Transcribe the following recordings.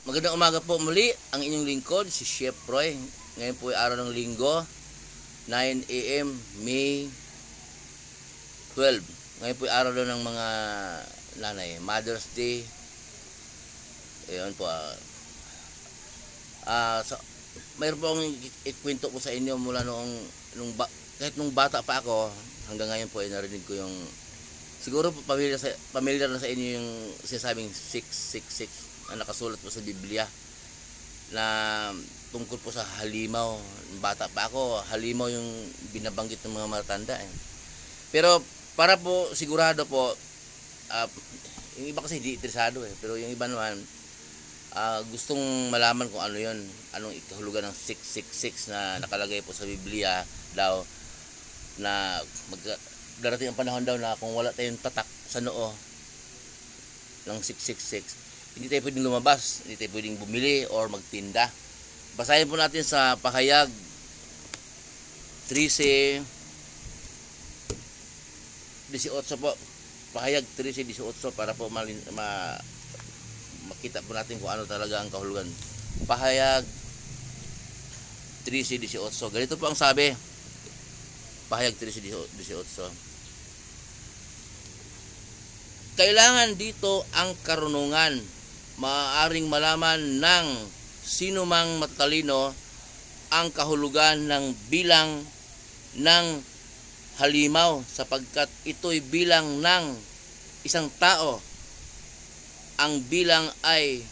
Magandang umaga po muli, ang inyong lingkod, si Chef Roy. Ngayon po ay araw ng linggo, 9 AM, May 12. Ngayon po ay araw ng mga nanay, Mother's Day. Ayun po. Mayroon po akong ikwento po sa inyo mula kahit nung bata pa ako, hanggang ngayon po ay narinig ko yung, siguro po familiar na sa inyo yung sinasabing 666. Ang nakasulat po sa Biblia na tungkol po sa halimaw. Bata pa ako, halimaw yung binabanggit ng mga matatanda Pero para po sigurado po, yung iba kasi hindi interesado pero yung iba naman gustong malaman kung ano yun, anong ikahulugan ng 666 na nakalagay po sa Biblia daw, na darating ang panahon daw na kung wala tayong tatak sa noo ng 666, hindi tayo pwedeng lumabas, hindi tayo pwedeng bumili or magtinda. Basahin po natin sa Pahayag 13:18 po. Pahayag 13:18 para po makita po natin kung ano talaga ang kahulugan. Pahayag 13:18. Ganito po ang sabi. Pahayag 13:18. Kailangan dito ang karunungan. Maaaring malaman ng sino mang matatalino ang kahulugan ng bilang ng halimaw, sapagkat ito'y bilang ng isang tao. Ang bilang ay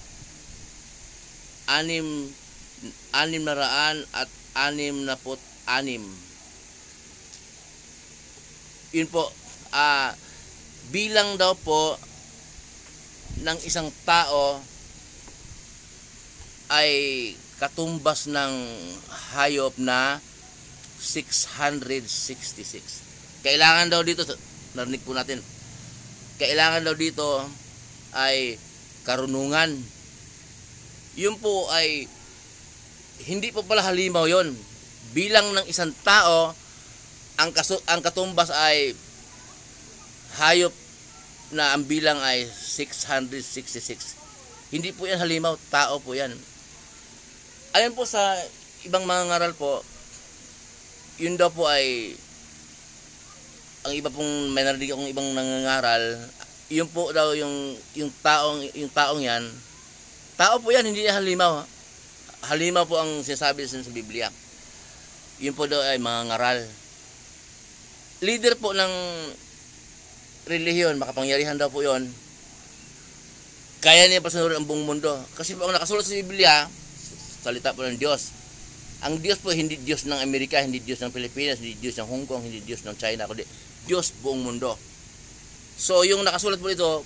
666. Yun po, bilang daw po ng isang tao ay katumbas ng hayop na 666. Kailangan daw dito, narinig po natin, kailangan daw dito ay karunungan. Yun po ay hindi po pala halimaw yon. Bilang ng isang tao, ang katumbas ay hayop na ang bilang ay 666. Hindi po yan halimaw, tao po yan. Ayon po sa ibang mga ngaral po, yun daw po ay, ang iba pong may narinig akong ibang nangangaral, yun po daw yung taong yan, tao po yan, hindi yan halimaw. Halimaw po ang sinasabi sa Biblia. Yun po daw ay mga ngaral. Leader po ng relihiyon, makapangyarihan daw po yon, kaya niya pasunurin ang buong mundo. Kasi po ang nakasulat sa Biblia, salita po ng Diyos. Ang Diyos po hindi Diyos ng Amerika, hindi Diyos ng Pilipinas, hindi Diyos ng Hong Kong, hindi Diyos ng China, kundi Diyos buong mundo. So yung nakasulat po dito,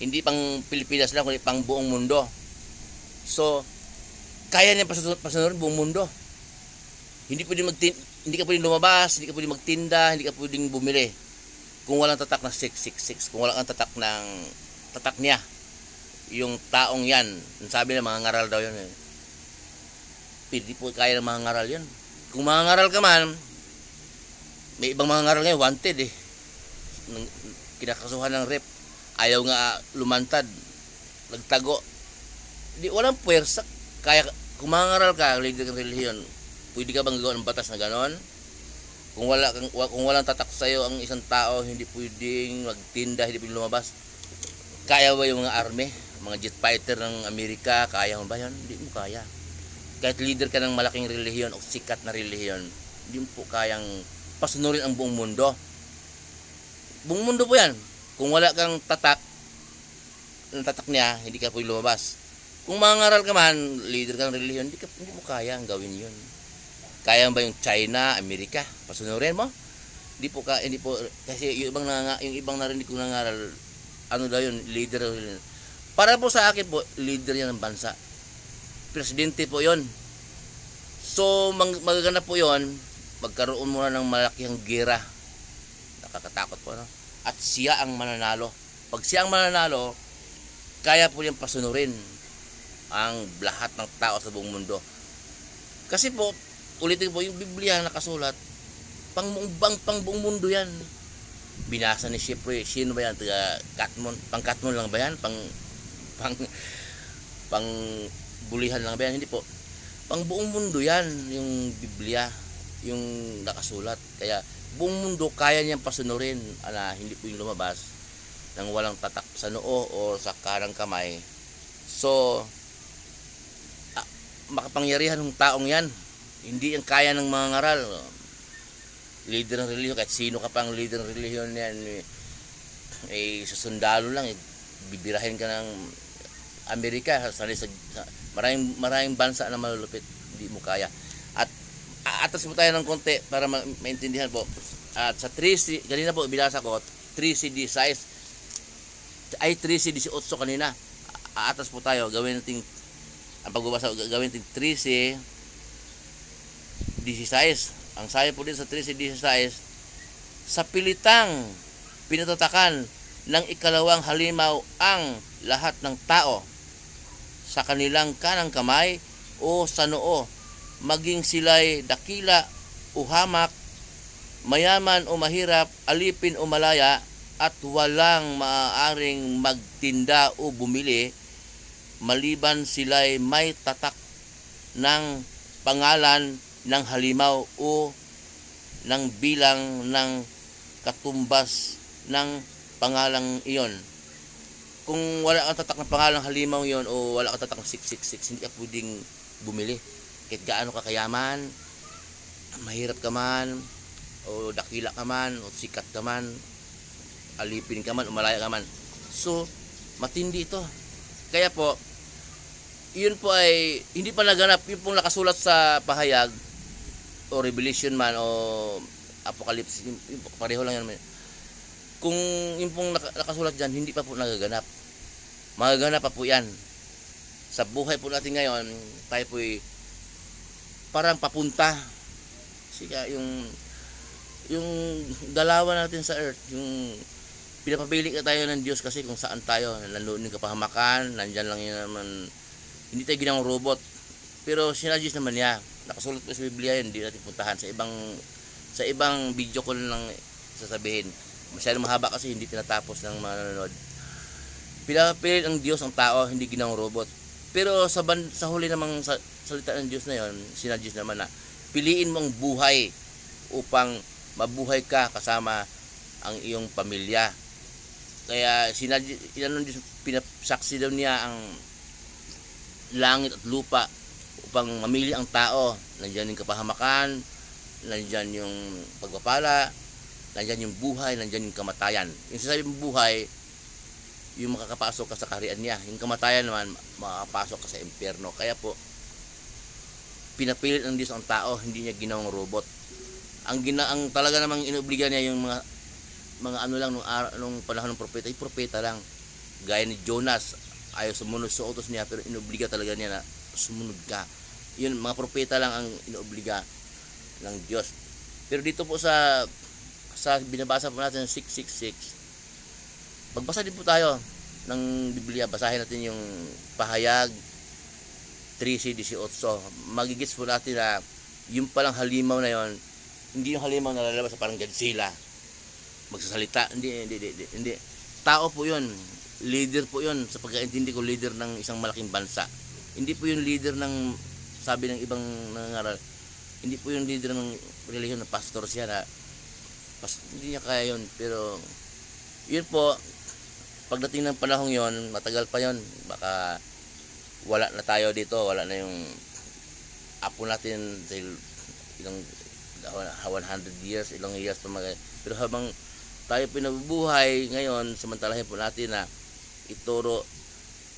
hindi pang Pilipinas lang, kundi pang buong mundo. So kaya niya pasunurin buong mundo. Hindi ka pwedeng lumabas, hindi ka pwedeng magtinda, hindi ka pwedeng bumili kung walang tatak na 666, kung walang tatak niya, yung taong yan. Sabi ng mga ngaral daw yun Hindi po kaya ng mga ngaral yun. Kung mga ngaral ka man, may ibang mga ngaral ngayon, wanted kinakasuhan ng rep, ayaw nga lumantad, nagtago. Walang puwersa. Kaya kung mga ngaral ka, leader ng relihiyon, pwede ka bang gawin ng batas na ganon? Kung walang tatak sa iyo ang isang tao, hindi pwedeng magtinda, hindi pwedeng lumabas. Kaya ba yung mga army, mga jet fighter ng Amerika, kaya mo ba yan? Hindi mo kaya. Kahit leader ka ng malaking relihiyon o sikat na relihiyon, hindi mo po kayang pasunurin ang buong mundo. Buong mundo po yan. Kung wala kang tatak, ang tatak niya, hindi ka pwedeng lumabas. Kung mangaral ka man, leader ka ng relihiyon, hindi mo kaya ang gawin yun. Kaya ba yung China, Amerika, pasunurin mo? Hindi po kasi yung ibang narinig kong nangaral, ano daw yun, leader. Para po sa akin po, leader yan ng bansa. Presidente po yon. So magaganap po yon, magkaroon muna ng malaking gera. Nakakatakot po, no? At siya ang mananalo. Pag siya ang mananalo, kaya po niyang pasunurin ang lahat ng tao sa buong mundo. Kasi po, ulitin po, yung Biblia nakasulat, pang buong mundo yan. Binasa ni Chef Roy. Sino ba yan? Taga Katmon. Pang Katmon lang ba yan? pang bulihan lang ba yan? Hindi po. Pang buong mundo yan, yung Biblia, yung nakasulat. Kaya buong mundo kaya niyang pasunurin na hindi po yung lumabas nang walang tatak sa noo o sa kanang kamay. So, makapangyarihan ng taong yan. Hindi yung kaya ng mga ngaral. Leader ng relihiyon, kahit sino ka pang leader ng relihiyon yan, susundalo lang, bibirahin ka ng Amerika, maraming bansa na malulupit, hindi mo kaya. At atas mo tayo ng konti para maintindihan po. At sa 3C, kanina po binasa ko, 3C16, ay 3C18 kanina. Atas po tayo, gawin natin, ang pagbabasa, gawin natin 3C16. Ang sayo po din sa 3C16, sa pilitang pinatatakan ng ikalawang halimaw ang lahat ng tao sa kanilang kanang kamay o sa noo, maging sila'y dakila o hamak, mayaman o mahirap, alipin o malaya, at walang maaaring magtinda o bumili, maliban sila'y may tatak ng pangalan ng halimaw o ng bilang ng katumbas ng pangalang iyon. Kung wala kang tatak ng pangalang halimaw yon o wala kang tatak ng 666, hindi ka pwedeng bumili. Kahit gaano ka kayaman, mahirap ka man, o dakila ka man, o sikat ka man, alipin ka man, o malaya ka man. So, matindi ito. Kaya po, yun po ay hindi pa naganap. Yung pong nakasulat sa pahayag o Revelation man o Apocalypse, pareho lang yan. Kung yung pong nakasulat dyan, hindi pa po nagaganap. Magaganap pa po yan. Sa buhay po natin ngayon, tayo po ay parang papunta. Sika yung dalawan natin sa earth, yung pinapabili ka tayo ng Diyos kasi kung saan tayo, nandoon yung kapahamakan, nandyan lang yun naman, hindi tayo ginawang robot. Pero sinadjust naman niya, nakasulat po sa Biblia yun, hindi natin puntahan. Sa ibang video ko lang sasabihin. Masyadong mahaba kasi hindi tinatapos ng mga nanonood. Pinapilit ng Diyos ang tao, hindi ginawang robot. Pero sa huli namang salita ng Diyos na yon, sinadjust naman na piliin mo ang buhay upang mabuhay ka kasama ang iyong pamilya. Kaya pinasaksi daw niya ang langit at lupa upang mamili ang tao. Nandiyan yung kapahamakan, nandiyan yung pagpapala, nandiyan yung buhay, nandiyan yung kamatayan. Yung sasabi mong buhay, yung makakapasok ka sa kaharian niya. Yung kamatayan naman, makakapasok ka sa impyerno. Kaya po, pinapilit ng Diyos ang tao, hindi niya ginawang robot. Ang talaga namang inobliga niya yung mga ano lang nung panahon ng propeta, ay propeta lang. Gaya ni Jonas, ayaw sumunod sa utos niya, pero inobliga talaga niya na sumunod ka. Yun, mga propeta lang ang inobliga ng Diyos. Pero dito po sa binabasa po natin 666, magbasa din po tayo ng Biblia. Basahin natin yung pahayag 3:18. Magigits po natin na yung palang halimaw na yon, hindi yung halimaw na lalabas sa parang Godzilla magsasalita, hindi. Tao po yun, leader po yun, sa pagkaintindi ko, leader ng isang malaking bansa. Hindi po yung leader ng, sabi ng ibang nangangaral, hindi po yung leader ng relihiyon na pastor siya na hindi niya kaya yun. Pero yun po, pagdating ng panahong yon, matagal pa yon, baka wala na tayo dito, wala na yung apo natin dahil ilang 100 years, ilang years pa pero habang tayo pinabubuhay ngayon, samantalahin po natin na ituro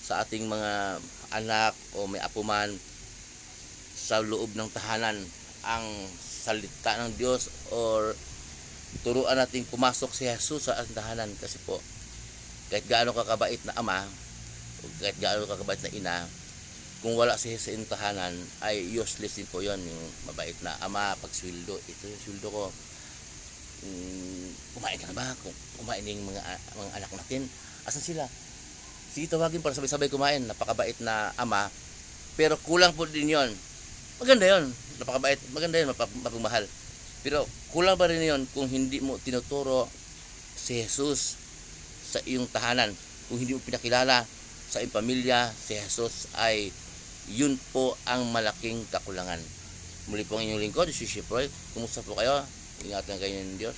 sa ating mga anak o may apo man sa loob ng tahanan ang salita ng Diyos, or turuan natin pumasok si Jesus sa tahanan. Kasi po, kahit gaano kakabait na ama o kahit gaano kakabait na ina, kung wala si Jesus sa tahanan, ay useless din po yon. Yung mabait na ama, pagsweldo, ito yung sweldo ko, kumain ka na ba? Kumain yung mga anak natin, asan sila? Sige, tawagin para sabay-sabay kumain. Napakabait na ama, pero kulang po din yon. Maganda yon, napakabait, maganda yon, mapagmahal. Pero kulang pa rin yon kung hindi mo tinuturo si Jesus sa iyong tahanan, kung hindi mo pinakilala sa iyong pamilya si Jesus ay yun po ang malaking kakulangan. Muli po ang inyong lingkod, si Ship Roy. Kumusta po kayo? Ingatan kayo ng Diyos.